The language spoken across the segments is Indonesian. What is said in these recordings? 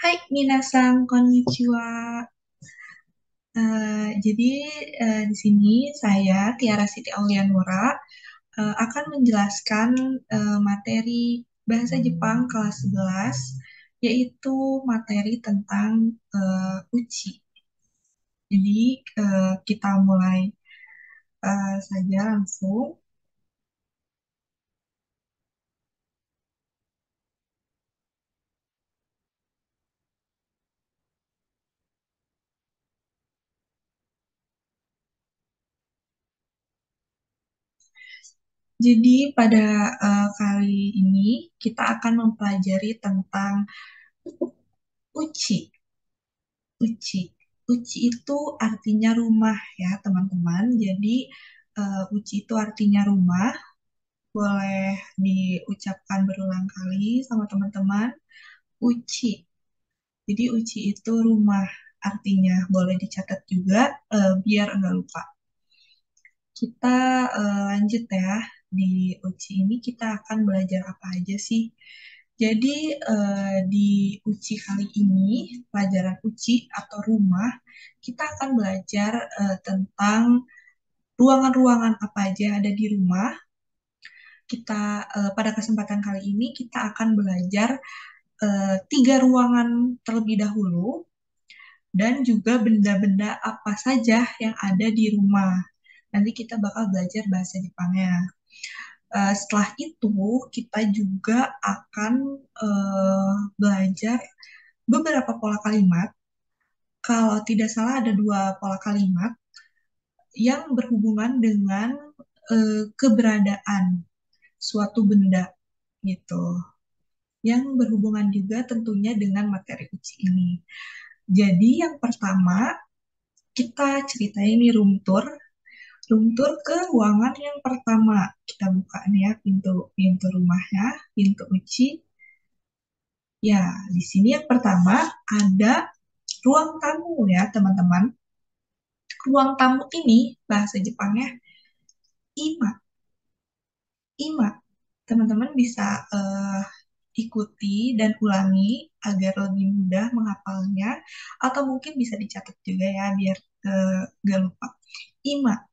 Hai, minasan konnichiwa. Jadi di sini saya Tiara Siti Aulianura akan menjelaskan materi bahasa Jepang kelas 11, yaitu materi tentang uchi. Jadi kita mulai saja langsung. Jadi pada kali ini kita akan mempelajari tentang uchi. Uci. Uci itu artinya rumah ya, teman-teman. Jadi, uci itu artinya rumah. Boleh diucapkan berulang kali sama teman-teman. Uci. Jadi, uci itu rumah artinya. Boleh dicatat juga, biar enggak lupa. Kita lanjut ya. Di uci ini kita akan belajar apa aja sih? Jadi di UCI kali ini, pelajaran UCI atau rumah, kita akan belajar tentang ruangan-ruangan apa aja yang ada di rumah. Kita pada kesempatan kali ini kita akan belajar tiga ruangan terlebih dahulu dan juga benda-benda apa saja yang ada di rumah. Nanti kita bakal belajar bahasa Jepangnya. Setelah itu kita juga akan belajar beberapa pola kalimat. Kalau tidak salah ada dua pola kalimat yang berhubungan dengan keberadaan suatu benda gitu. Yang berhubungan juga tentunya dengan materi uji ini. Jadi yang pertama kita ceritain ini room tour. Room tour ke ruangan yang pertama. Kita buka nih ya pintu pintu rumahnya, pintu uji. Ya, di sini yang pertama ada ruang tamu ya, teman-teman. Ruang tamu ini bahasa Jepangnya ima. Ima. Teman-teman bisa ikuti dan ulangi agar lebih mudah menghafalnya atau mungkin bisa dicatat juga ya biar gak lupa. Ima.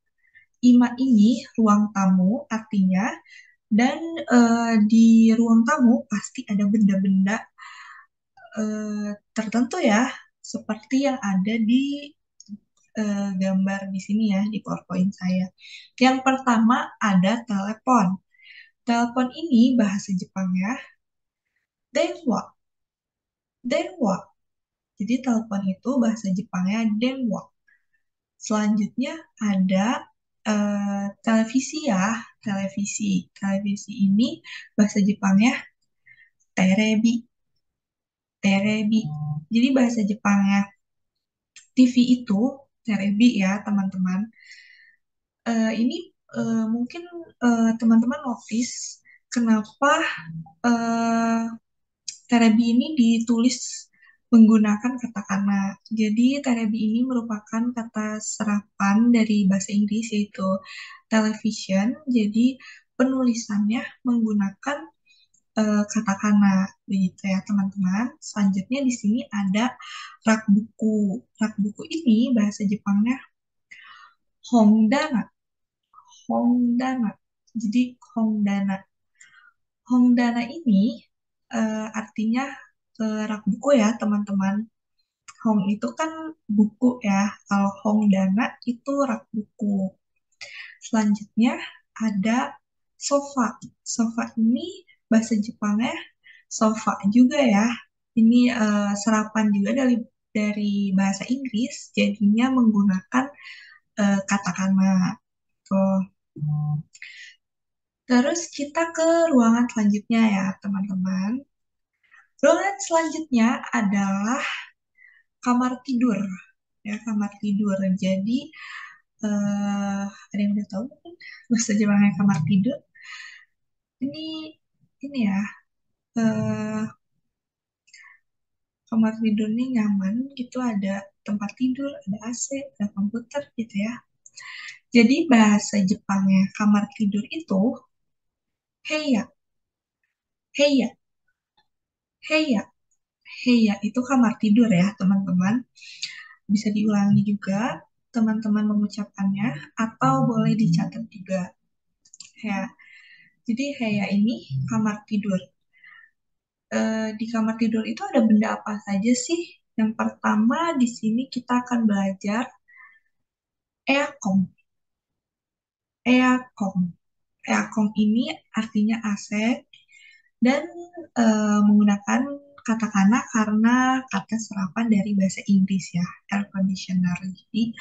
Ima ini ruang tamu artinya dan di ruang tamu pasti ada benda-benda tertentu ya seperti yang ada di gambar di sini ya di PowerPoint saya. Yang pertama ada telepon. Telepon ini bahasa Jepangnya denwa. Denwa. Jadi telepon itu bahasa Jepangnya denwa. Selanjutnya ada televisi ya. Televisi. Televisi ini bahasa Jepangnya terebi. Terebi. Jadi bahasa Jepangnya TV itu terebi ya teman-teman. Ini mungkin teman-teman notice kenapa eh, terebi ini ditulis menggunakan katakana. Jadi terebi ini merupakan kata serapan dari bahasa Inggris yaitu television. Jadi penulisannya menggunakan katakana begitu ya teman-teman. Selanjutnya di sini ada rak buku. Rak buku ini bahasa Jepangnya hongdana. Hongdana. Jadi hongdana. Hongdana ini artinya rak buku ya teman-teman. Hong itu kan buku ya. Kalau Hongdana itu rak buku. Selanjutnya ada sofa. Sofa ini bahasa Jepangnya sofa juga ya. Ini serapan juga dari bahasa Inggris, jadinya menggunakan katakana. Tuh. Terus kita ke ruangan selanjutnya ya, teman-teman. Ruangan selanjutnya adalah kamar tidur. Ya, kamar tidur. Jadi, ada yang udah tahu mungkin bahasa Jepangnya kamar tidur. Ini, ini ya, eh, kamar tidur ini nyaman gitu, ada tempat tidur, ada AC, ada komputer gitu ya. Jadi bahasa Jepangnya kamar tidur itu heya, heya, heya. Heya itu kamar tidur ya, teman-teman. Bisa diulangi juga teman-teman mengucapkannya atau boleh dicatat juga. Ya. Jadi heya ini kamar tidur. Di kamar tidur itu ada benda apa saja sih? Yang pertama di sini kita akan belajar eakom. Eakom. Eakom ini artinya AC dan menggunakan katakana karena kata serapan dari bahasa Inggris ya, air conditioner. Jadi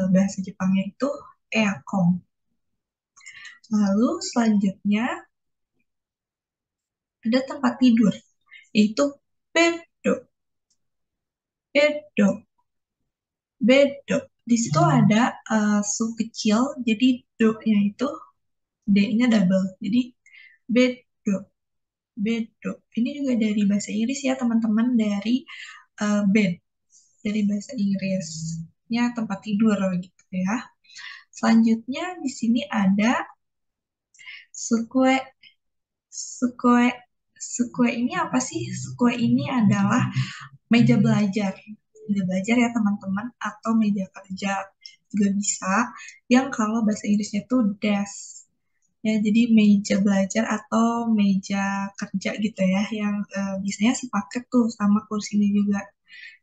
bahasa Jepangnya itu eakom. Lalu selanjutnya ada tempat tidur, yaitu beddo. Beddo. Bedo. Di situ ada su kecil, jadi do-nya itu D-nya double. Jadi bedo, bedo. Ini juga dari bahasa Inggris ya teman-teman, dari bed, dari bahasa Inggrisnya tempat tidur gitu ya. Selanjutnya di sini ada sukue. Sukue, sukue ini apa sih? Sukue ini adalah meja belajar. Meja belajar ya teman-teman, atau meja kerja juga bisa. Yang kalau bahasa Inggrisnya tuh desk. Ya, jadi meja belajar atau meja kerja gitu ya, yang biasanya sepaket tuh sama kursinya juga.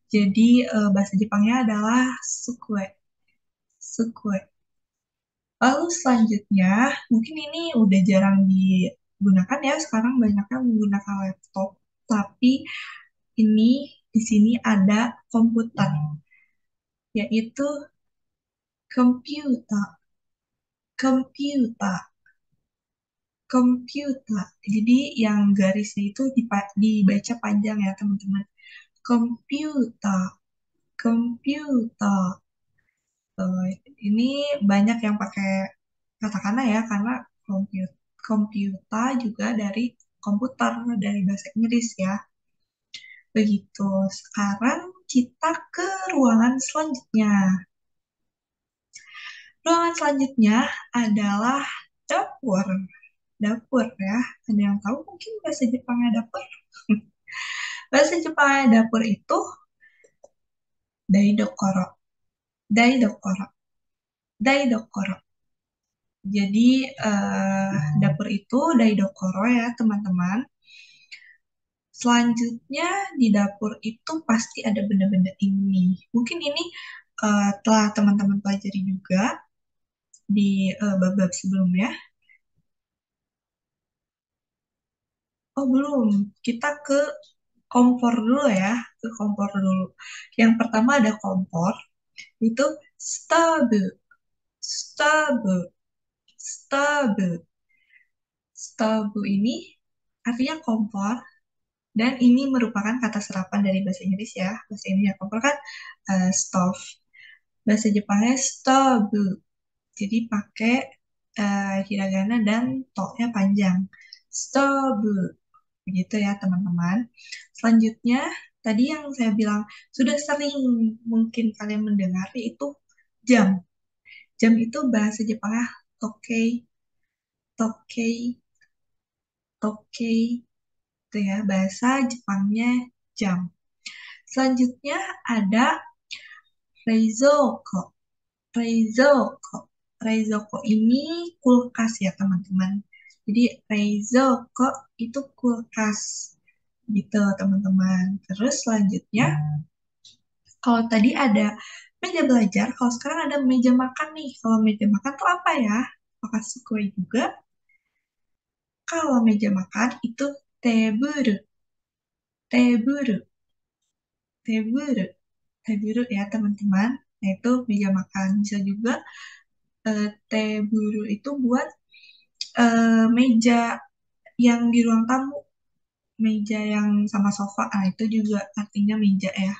Jadi bahasa Jepangnya adalah sukue. Sukue. Lalu selanjutnya, mungkin ini udah jarang digunakan ya, sekarang banyaknya menggunakan laptop. Tapi ini di sini ada komputer, yaitu komputer, komputer, komputer. Jadi yang garisnya itu dibaca panjang ya teman-teman. Komputer, komputer. Eh, ini banyak yang pakai katakana ya, karena komputer, komputer juga dari komputer, dari bahasa Inggris ya. Begitu. Sekarang kita ke ruangan selanjutnya. Ruangan selanjutnya adalah dapur. Dapur ya. Ada yang tahu mungkin bahasa Jepangnya dapur? Bahasa Jepangnya dapur itu daidokoro. Daidokoro. Daidokoro. Jadi dapur itu daidokoro ya teman-teman. Selanjutnya di dapur itu pasti ada benda-benda ini. Mungkin ini telah teman-teman pelajari juga di bab-bab sebelumnya. Oh belum, kita ke kompor dulu ya, ke kompor dulu. Yang pertama ada kompor, itu stove, stove, stove. Stove ini artinya kompor, dan ini merupakan kata serapan dari bahasa Inggris ya. Bahasa Inggris kompor kan stove. Bahasa Jepangnya stove. Jadi pakai hiragana dan to-nya panjang. Stove. Begitu ya teman-teman. Selanjutnya, tadi yang saya bilang sudah sering mungkin kalian mendengar yaitu jam. Jam itu bahasa Jepangnya tokei, tokei, tokei. Itu ya bahasa Jepangnya jam. Selanjutnya ada reizouko. Reizouko. Reizouko ini kulkas ya teman-teman. Jadi reizouko itu kulkas gitu teman-teman. Terus selanjutnya kalau tadi ada meja belajar, kalau sekarang ada meja makan nih. Kalau meja makan tuh apa ya? Apakah sesuai juga? Kalau meja makan itu teburu, teburu, teburu, teburu ya teman-teman. Nah itu meja makan. Bisa juga teburu itu buat meja yang di ruang tamu, meja yang sama sofa. Nah itu juga artinya meja ya.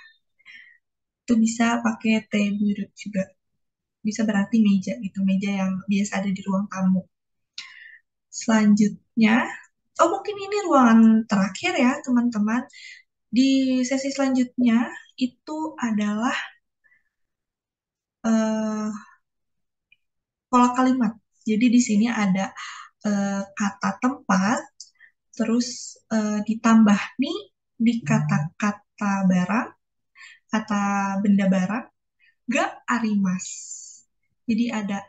Itu bisa pakai teburu juga. Bisa berarti meja gitu, meja yang biasa ada di ruang tamu. Selanjutnya, oh mungkin ini ruangan terakhir ya teman-teman. Di sesi selanjutnya itu adalah eh, pola kalimat. Jadi di sini ada kata tempat, terus ditambah nih di kata-kata barang, kata benda barang, ga arimas. Jadi ada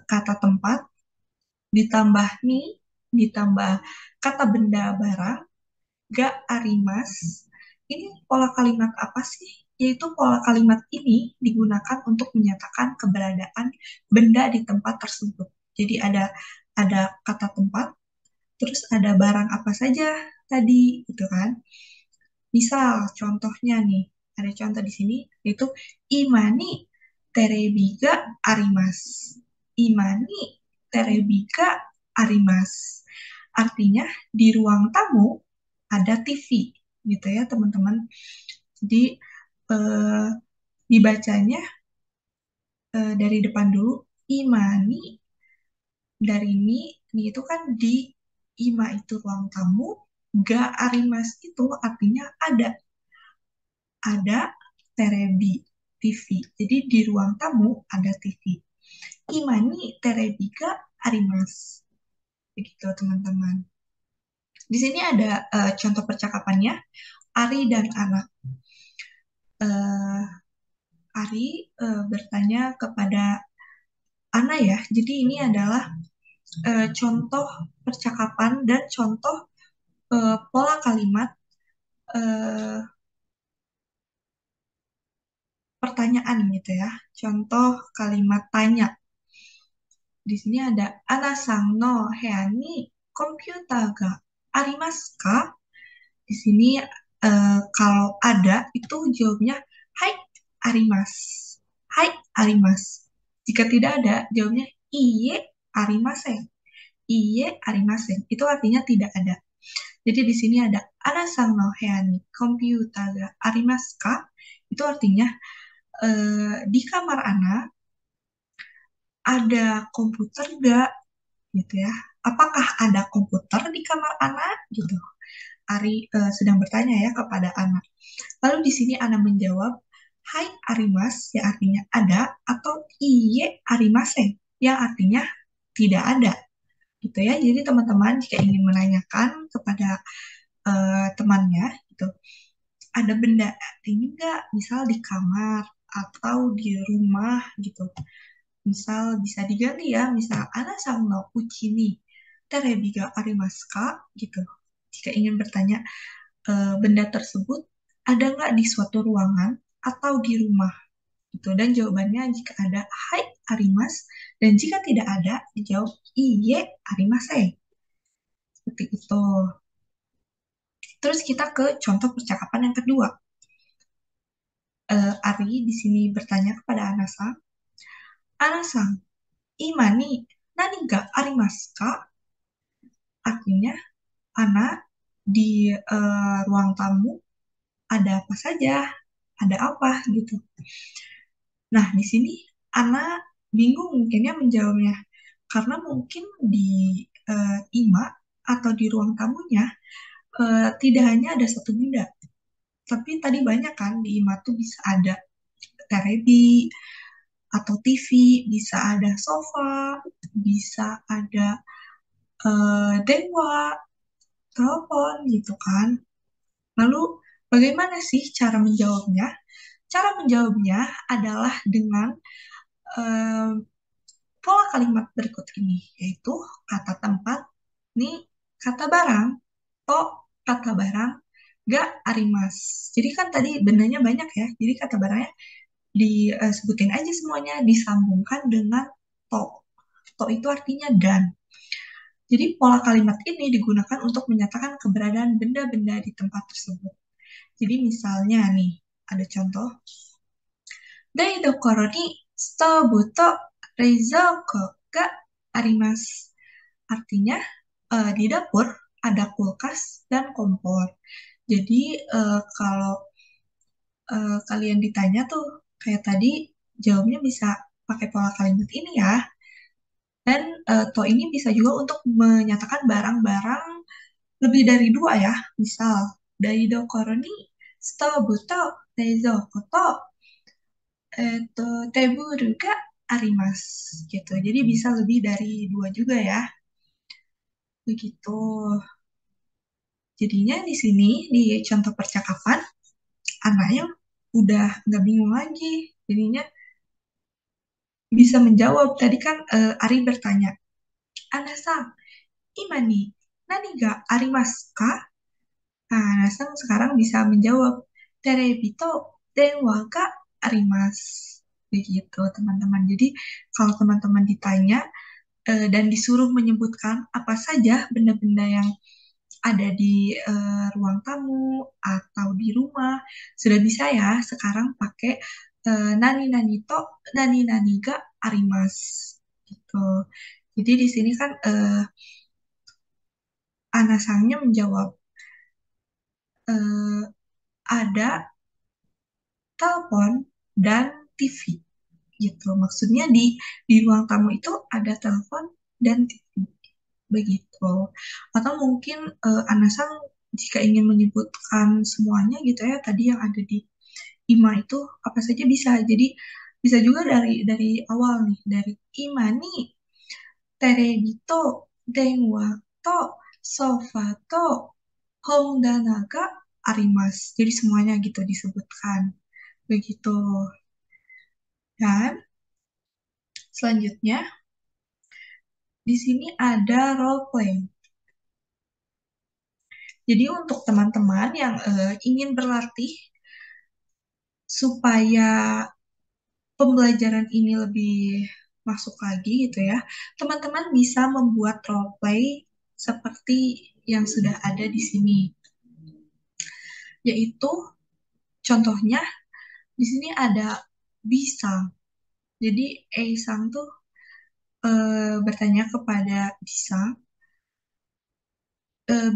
kata tempat, ditambah ni, ditambah kata benda barang, ga arimas. Ini pola kalimat apa sih? Yaitu pola kalimat ini digunakan untuk menyatakan keberadaan benda di tempat tersebut. Jadi ada kata tempat, terus ada barang apa saja tadi, gitu kan? Misal contohnya nih, ada contoh di sini yaitu imani terebiga arimas. Imani terebiga arimas. Artinya di ruang tamu ada TV, gitu ya teman-teman. Jadi eh, dibacanya dari depan dulu, imani, dari ni itu kan di ima itu ruang tamu, ga arimas itu artinya ada terebi TV. Jadi di ruang tamu ada TV. Imani terebi ga arimas. Begitu teman-teman. Di sini ada contoh percakapannya. Ari dan anak. Eh, Ari bertanya kepada Ana ya. Jadi ini adalah contoh percakapan dan contoh pola kalimat eh, pertanyaan gitu ya. Contoh kalimat tanya. Di sini ada Ana-san no hea ni komputer ga arimasu ka? Di sini kalau ada itu jawabnya hai arimasu. Hai arimasu. Jika tidak ada jawabnya iye arimasen. Iye arimasen. Itu artinya tidak ada. Jadi di sini ada Ana-san no hea ni komputer ga arimasu ka? Itu artinya di kamar Ana ada komputer gak? Gitu ya. Apakah ada komputer di kamar Ana? Gitu. Ari sedang bertanya ya kepada Ana. Lalu di sini Ana menjawab, Hai arimas, yang artinya ada, atau iye arimasen, yang artinya tidak ada. Gitu ya. Jadi teman-teman jika ingin menanyakan kepada temannya, gitu, ada benda ini enggak, misal di kamar atau di rumah gitu. Misal bisa diganti ya, misal Ana sama uchi ni terebi ga arimasu ka? Gitu. Jika ingin bertanya benda tersebut ada nggak di suatu ruangan atau di rumah gitu. Dan jawabannya jika ada hai arimas, dan jika tidak ada dijawab iye arimasen. Seperti itu. Terus kita ke contoh percakapan yang kedua. Ari di sini bertanya kepada Anasa, Anasang, ima ni nani ga arimasu ka? Artinya, Ana di ruang tamu ada apa saja, ada apa gitu. Nah, di sini Ana bingung mungkinnya menjawabnya, karena mungkin di IMA atau di ruang tamunya tidak hanya ada satu benda, tapi tadi banyak kan di IMA tuh bisa ada terebi atau TV, bisa ada sofa, bisa ada dewa, telepon gitu kan. Lalu bagaimana sih cara menjawabnya? Cara menjawabnya adalah dengan eh, pola kalimat berikut ini, yaitu kata tempat, ni kata barang, to kata barang, ga arimas. Jadi kan tadi bendanya banyak ya, jadi kata barangnya disebutin aja semuanya, disambungkan dengan to. To itu artinya dan. Jadi pola kalimat ini digunakan untuk menyatakan keberadaan benda-benda di tempat tersebut. Jadi misalnya nih, ada contoh. Daidokoro ni stovu to reizouko ga arimasu. Artinya, di dapur ada kulkas dan kompor. Jadi, kalau kalian ditanya tuh, kayak tadi, jawabnya bisa pakai pola kalimat ini ya. Dan to ini bisa juga untuk menyatakan barang-barang lebih dari dua ya. Misal, daidokoro ni stovu to reizouko to teburu ga arimasu. Gitu. Jadi bisa lebih dari dua juga ya. Begitu. Jadinya di sini di contoh percakapan anaknya udah nggak bingung lagi. Jadinya bisa menjawab. Tadi kan Ari bertanya, Anasang, imani, nani ga arimasu ka? Nah, Anasang sekarang bisa menjawab, terebi to denwa ga arimasu. Begitu, teman-teman. Jadi, kalau teman-teman ditanya dan disuruh menyebutkan apa saja benda-benda yang ada di ruang tamu atau di rumah, sudah bisa ya sekarang pakai nani nani to nani nani ga arimasu gitu. Jadi di sini kan Anasangnya menjawab eh, ada telepon dan TV gitu. Maksudnya di ruang tamu itu ada telepon dan TV begitu. Atau mungkin Anasang jika ingin menyebutkan semuanya gitu ya tadi yang ada di IMA itu apa saja bisa. Jadi bisa juga dari awal nih dari IMA nih terebi to denwa to sofa to hongdana ga arimasu. Jadi semuanya gitu disebutkan. Begitu. Dan selanjutnya di sini ada role play. Jadi untuk teman-teman yang ingin berlatih supaya pembelajaran ini lebih masuk lagi gitu ya, teman-teman bisa membuat role play seperti yang sudah ada di sini. Yaitu contohnya di sini ada Bisang. Jadi Eisang tuh bertanya kepada Bisang.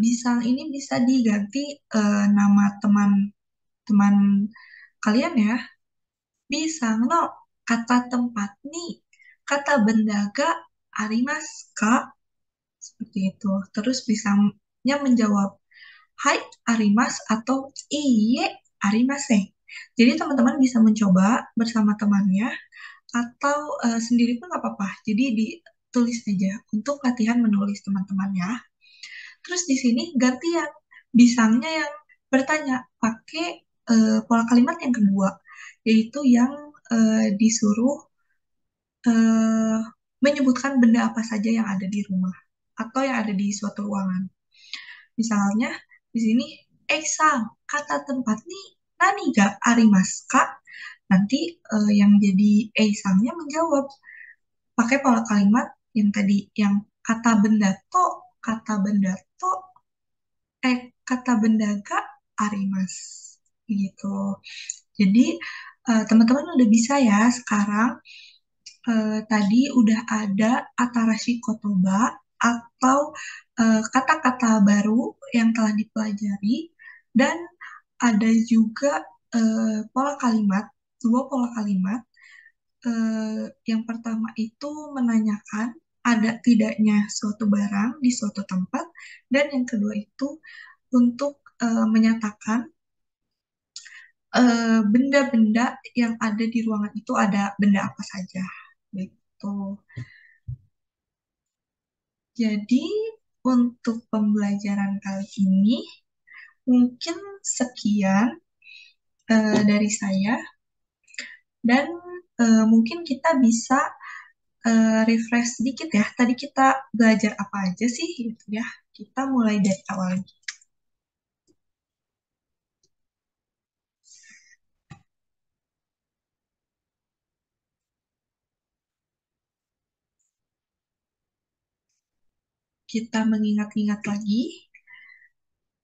Bisang ini bisa diganti nama teman-teman kalian ya. Bisang no kata tempat nih, kata benda ga arimasu ka? Seperti itu. Terus Bisangnya menjawab, Hai arimas atau Iye arimasen. Jadi teman-teman bisa mencoba bersama temannya atau sendiri pun nggak apa-apa. Jadi ditulis aja untuk latihan menulis teman-teman ya. Terus di sini gantian bisangnya yang bertanya pakai pola kalimat yang kedua, yaitu yang disuruh eh, menyebutkan benda apa saja yang ada di rumah atau yang ada di suatu ruangan. Misalnya di sini, Sang, kata tempat nih, nani ga arimasu ka? Nanti yang jadi Sangnya menjawab pakai pola kalimat yang tadi, yang kata benda to, kata benda ga arimas gitu. Jadi teman-teman udah bisa ya sekarang tadi udah ada Atarashi Kotoba atau kata-kata baru yang telah dipelajari dan ada juga pola kalimat, dua pola kalimat. Yang pertama itu menanyakan ada tidaknya suatu barang di suatu tempat dan yang kedua itu untuk menyatakan benda-benda yang ada di ruangan itu ada benda apa saja. Gitu. Jadi untuk pembelajaran kali ini mungkin sekian dari saya dan mungkin kita bisa refresh sedikit ya. Tadi kita belajar apa aja sih gitu ya. Kita mulai dari awal lagi. Kita mengingat-ingat lagi.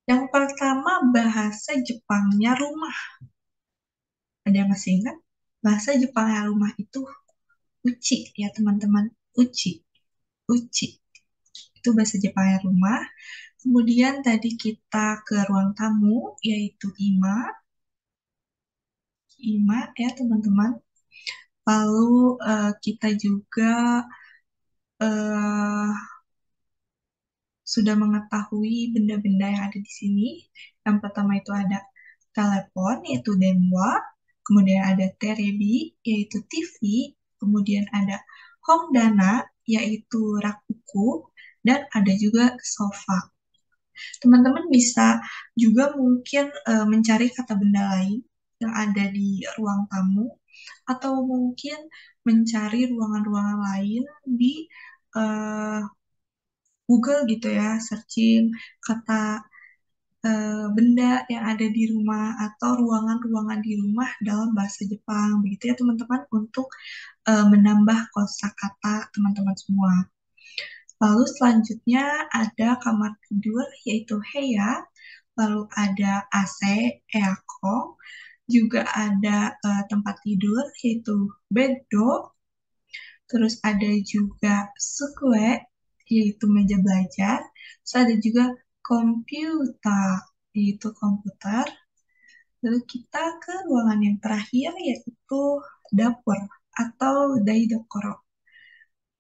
Yang pertama bahasa Jepangnya rumah. Ada yang masih ingat? Bahasa Jepangnya rumah itu uchi ya teman-teman. Uchi. Uchi. Itu bahasa Jepangnya rumah. Kemudian tadi kita ke ruang tamu yaitu ima. Ima ya teman-teman. Lalu kita juga eh, sudah mengetahui benda-benda yang ada di sini. Yang pertama itu ada telepon, yaitu denwa. Kemudian ada terebi, yaitu TV. Kemudian ada hongdana, yaitu rak buku. Dan ada juga sofa. Teman-teman bisa juga mungkin mencari kata benda lain yang ada di ruang tamu, atau mungkin mencari ruangan-ruangan lain di eh, Google gitu ya, searching kata benda yang ada di rumah atau ruangan-ruangan di rumah dalam bahasa Jepang. Begitu ya teman-teman untuk menambah kosakata teman-teman semua. Lalu selanjutnya ada kamar tidur yaitu heya, lalu ada AC, aircon, juga ada tempat tidur yaitu beddo, terus ada juga sukue yaitu meja belajar, terus ada juga komputer yaitu komputer. Lalu kita ke ruangan yang terakhir yaitu dapur atau daidokoro.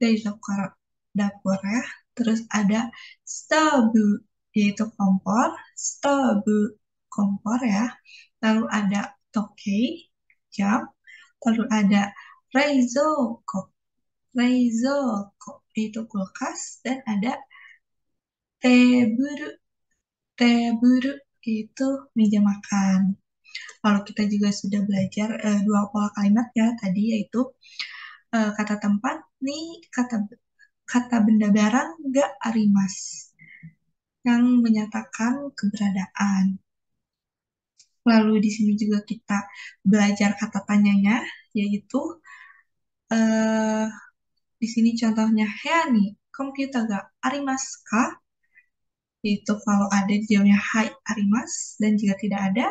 Daidokoro, dapur ya. Terus ada stove yaitu kompor, stove kompor ya. Lalu ada toke, jam. Lalu ada reizouko, reizouko yaitu kulkas, dan ada teburu, teburu yaitu meja makan. Lalu kita juga sudah belajar dua pola kalimat ya tadi, yaitu kata tempat nih, kata kata benda barang nggak arimas yang menyatakan keberadaan. Lalu di sini juga kita belajar kata tanyanya, yaitu eh, di sini contohnya Heani, komputer ga arimasu ka? Yaitu kalau ada dijawabnya hai arimas, dan jika tidak ada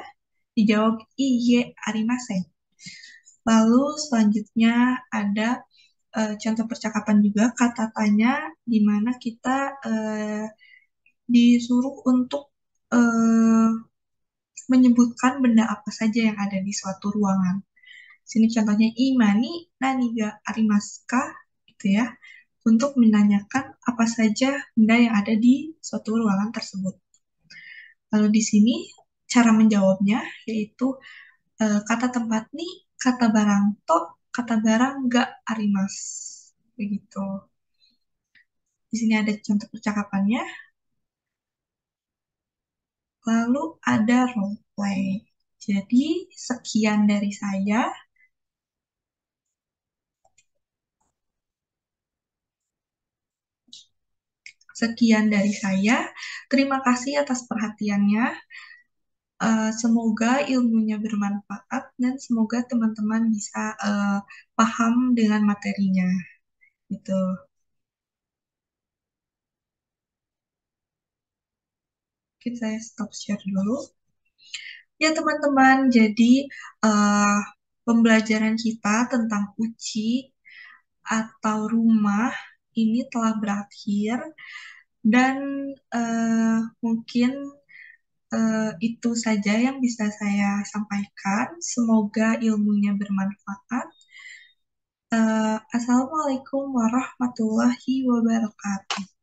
dijawab iye arimasen. Lalu selanjutnya ada contoh percakapan juga kata tanya di mana kita disuruh untuk eh, menyebutkan benda apa saja yang ada di suatu ruangan. Sini contohnya imani nani ga arimasu ka? Gitu ya. Untuk menanyakan apa saja benda yang ada di suatu ruangan tersebut. Lalu di sini cara menjawabnya yaitu kata tempat nih, kata barang to, kata barang ga arimas. Begitu. Di sini ada contoh percakapannya. Lalu ada role play. Jadi sekian dari saya. Sekian dari saya. Terima kasih atas perhatiannya. Semoga ilmunya bermanfaat dan semoga teman-teman bisa paham dengan materinya. Gitu. Oke, saya stop share dulu. Ya teman-teman, jadi uh, pembelajaran kita tentang uci atau rumah ini telah berakhir, dan mungkin itu saja yang bisa saya sampaikan. Semoga ilmunya bermanfaat. Assalamualaikum warahmatullahi wabarakatuh.